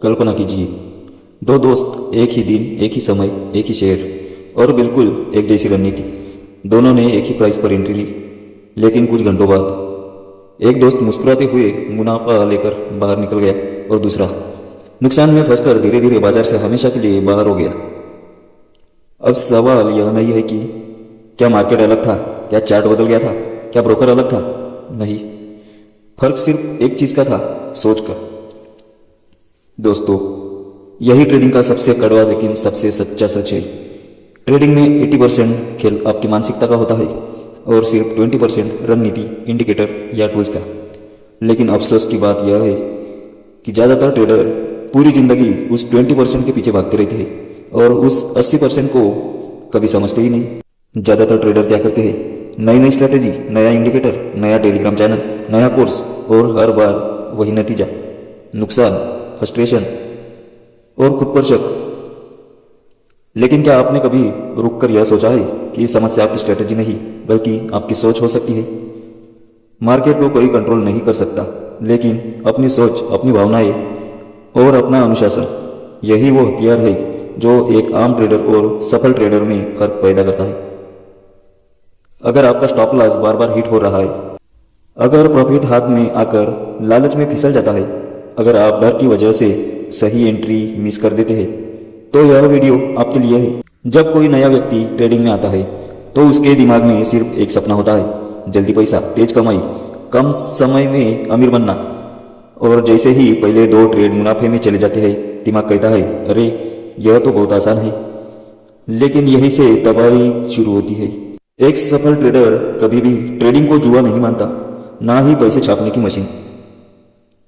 कल्पना कीजिए, दो दोस्त एक ही दिन, एक ही समय, एक ही शहर और बिल्कुल एक जैसी रणनीति। दोनों ने एक ही प्राइस पर एंट्री ली। लेकिन कुछ घंटों बाद एक दोस्त मुस्कुराते हुए मुनाफा लेकर बाहर निकल गया और दूसरा नुकसान में फंसकर धीरे धीरे बाजार से हमेशा के लिए बाहर हो गया। अब सवाल यह नहीं है कि क्या मार्केट अलग था, क्या चार्ट बदल गया था, क्या ब्रोकर अलग था। नहीं, फर्क सिर्फ एक चीज का था, सोच का। दोस्तों, यही ट्रेडिंग का सबसे कड़वा लेकिन सबसे सच्चा सच है। ट्रेडिंग में 80% खेल आपकी मानसिकता का होता है और सिर्फ 20% रणनीति, इंडिकेटर या टूल्स का। लेकिन अफसोस की बात यह है कि ज़्यादातर ट्रेडर पूरी जिंदगी उस 20% के पीछे भागते रहते हैं और उस 80% को कभी समझते ही नहीं। ज़्यादातर ट्रेडर क्या करते हैं? नई नई स्ट्रैटेजी, नया इंडिकेटर, नया टेलीग्राम चैनल, नया कोर्स और हर बार वही नतीजा, नुकसान, फ्रस्ट्रेशन और खुद पर शक। लेकिन क्या आपने कभी रुककर यह सोचा है कि समस्या आपकी स्ट्रैटेजी नहीं बल्कि आपकी सोच हो सकती है? मार्केट को कोई कंट्रोल नहीं कर सकता, लेकिन अपनी सोच, अपनी भावनाएं और अपना अनुशासन, यही वो हथियार है जो एक आम ट्रेडर और सफल ट्रेडर में फर्क पैदा करता है। अगर आपका स्टॉप लॉस बार बार हिट हो रहा है, अगर प्रॉफिट हाथ में आकर लालच में फिसल जाता है, अगर आप डर की वजह से सही एंट्री मिस कर देते हैं, तो यह वीडियो आपके लिए है। जब कोई नया व्यक्ति ट्रेडिंग में आता है तो उसके दिमाग में सिर्फ एक सपना होता है, जल्दी पैसा, तेज कमाई, कम समय में अमीर बनना। और जैसे ही पहले 2 ट्रेड मुनाफे में चले जाते हैं, दिमाग कहता है, अरे यह तो बहुत आसान है। लेकिन यही से तबाही शुरू होती है। एक सफल ट्रेडर कभी भी ट्रेडिंग को जुआ नहीं मानता, ना ही पैसे छापने की मशीन।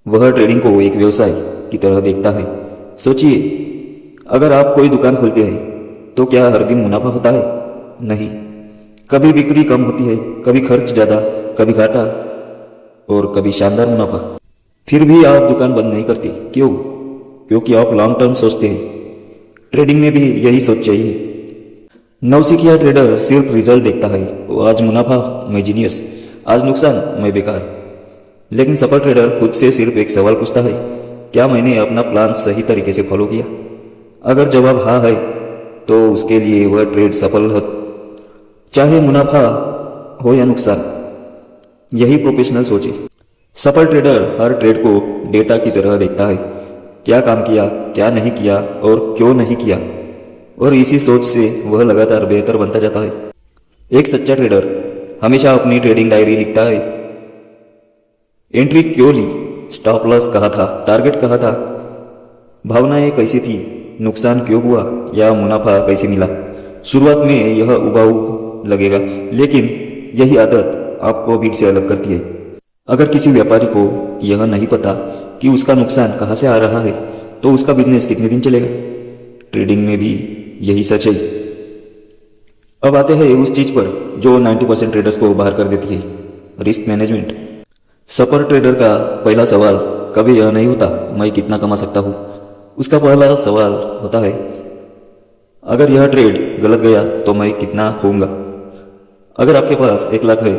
वह ट्रेडिंग को एक व्यवसाय की तरह देखता है। सोचिए, अगर आप कोई दुकान खोलते हैं तो क्या हर दिन मुनाफा होता है? नहीं, कभी बिक्री कम होती है, कभी खर्च ज्यादा, कभी घाटा और कभी शानदार मुनाफा। फिर भी आप दुकान बंद नहीं करते। क्यों? क्योंकि आप लॉन्ग टर्म सोचते हैं। ट्रेडिंग में भी यही सोच चाहिए। नौसिखिया ट्रेडर सिर्फ रिजल्ट देखता है। आज मुनाफा, मैं जीनियस, आज नुकसान, मैं बेकार। लेकिन सफल ट्रेडर खुद से सिर्फ एक सवाल पूछता है, क्या मैंने अपना प्लान सही तरीके से फॉलो किया? अगर जवाब हाँ है तो उसके लिए वह ट्रेड सफल हो, चाहे मुनाफा हो या नुकसान। यही प्रोफेशनल सोच है। सफल ट्रेडर हर ट्रेड को डेटा की तरह देखता है, क्या काम किया, क्या नहीं किया और क्यों नहीं किया। और इसी सोच से वह लगातार बेहतर बनता जाता है। एक सच्चा ट्रेडर हमेशा अपनी ट्रेडिंग डायरी लिखता है। एंट्री क्यों ली, स्टॉप लॉस कहा था, टारगेट कहा था, भावनाएं कैसी थी, नुकसान क्यों हुआ या मुनाफा कैसे मिला। शुरुआत में यह उबाऊ लगेगा, लेकिन यही आदत आपको भीड़ से अलग करती है। अगर किसी व्यापारी को यह नहीं पता कि उसका नुकसान कहाँ से आ रहा है, तो उसका बिजनेस कितने दिन चलेगा? ट्रेडिंग में भी यही सच है। अब आते हैं उस चीज पर जो 90% ट्रेडर्स को बाहर कर देती है, रिस्क मैनेजमेंट। सफल ट्रेडर का पहला सवाल कभी यह नहीं होता, मैं कितना कमा सकता हूँ। उसका पहला सवाल होता है, अगर यह ट्रेड गलत गया तो मैं कितना खोऊंगा। अगर आपके पास 1 लाख है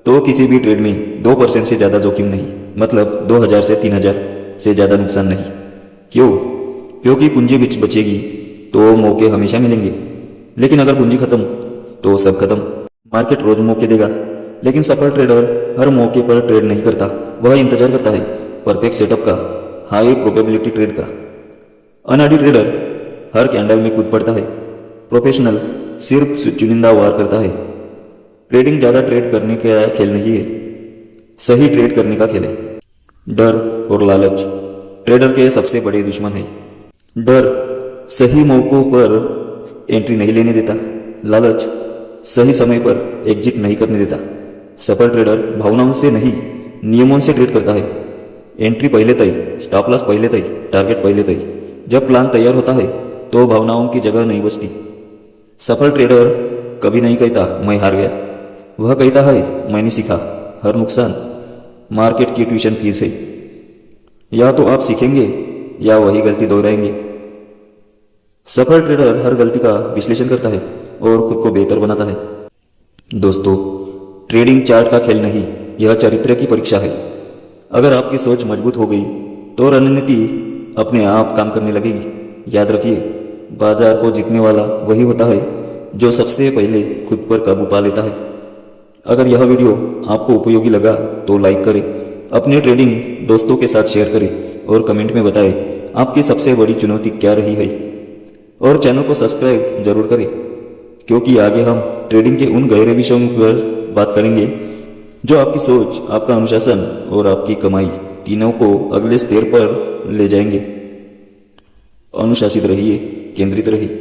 तो किसी भी ट्रेड में 2% से ज़्यादा जोखिम नहीं, मतलब 2000 से 3000 से ज़्यादा नुकसान नहीं। क्यों? क्योंकि पूंजी बचेगी तो मौके हमेशा मिलेंगे। लेकिन अगर पूंजी खत्म तो सब खत्म। मार्केट रोज मौके देगा, लेकिन सफल ट्रेडर हर मौके पर ट्रेड नहीं करता। वह इंतजार करता है परफेक्ट सेटअप का, हाई प्रोबेबिलिटी ट्रेड का। अनाड़ी ट्रेडर हर कैंडल में कूद पड़ता है। प्रोफेशनल सिर्फ चुनिंदा वार करता है। ट्रेडिंग ज़्यादा ट्रेड करने का खेल नहीं है, सही ट्रेड करने का खेल है। डर और लालच ट्रेडर के सबसे बड़े दुश्मन है। डर सही मौकों पर एंट्री नहीं लेने देता, लालच सही समय पर एग्जिट नहीं करने देता। सफल ट्रेडर भावनाओं से नहीं, नियमों से ट्रेड करता है। एंट्री पहले तय, स्टॉप लॉस पहले तय, टारगेट पहले तय। जब प्लान तैयार होता है तो भावनाओं की जगह नहीं बचती। सफल ट्रेडर कभी नहीं कहता मैं हार गया, वह कहता है मैंने सीखा। हर नुकसान मार्केट की ट्यूशन फीस है। या तो आप सीखेंगे या वही गलती दोहराएंगे। सफल ट्रेडर हर गलती का विश्लेषण करता है और खुद को बेहतर बनाता है। दोस्तों, ट्रेडिंग चार्ट का खेल नहीं, यह चरित्र की परीक्षा है। अगर आपकी सोच मजबूत हो गई तो रणनीति अपने आप काम करने लगेगी। याद रखिए, बाजार को जीतने वाला वही होता है जो सबसे पहले खुद पर काबू पा लेता है। अगर यह वीडियो आपको उपयोगी लगा तो लाइक करें, अपने ट्रेडिंग दोस्तों के साथ शेयर करें और कमेंट में बताएं आपकी सबसे बड़ी चुनौती क्या रही है। और चैनल को सब्सक्राइब जरूर करें, क्योंकि आगे हम ट्रेडिंग के उन गहरे विषयों पर बात करेंगे जो आपकी सोच, आपका अनुशासन और आपकी कमाई तीनों को अगले स्तर पर ले जाएंगे। अनुशासित रहिए, केंद्रित रहिए।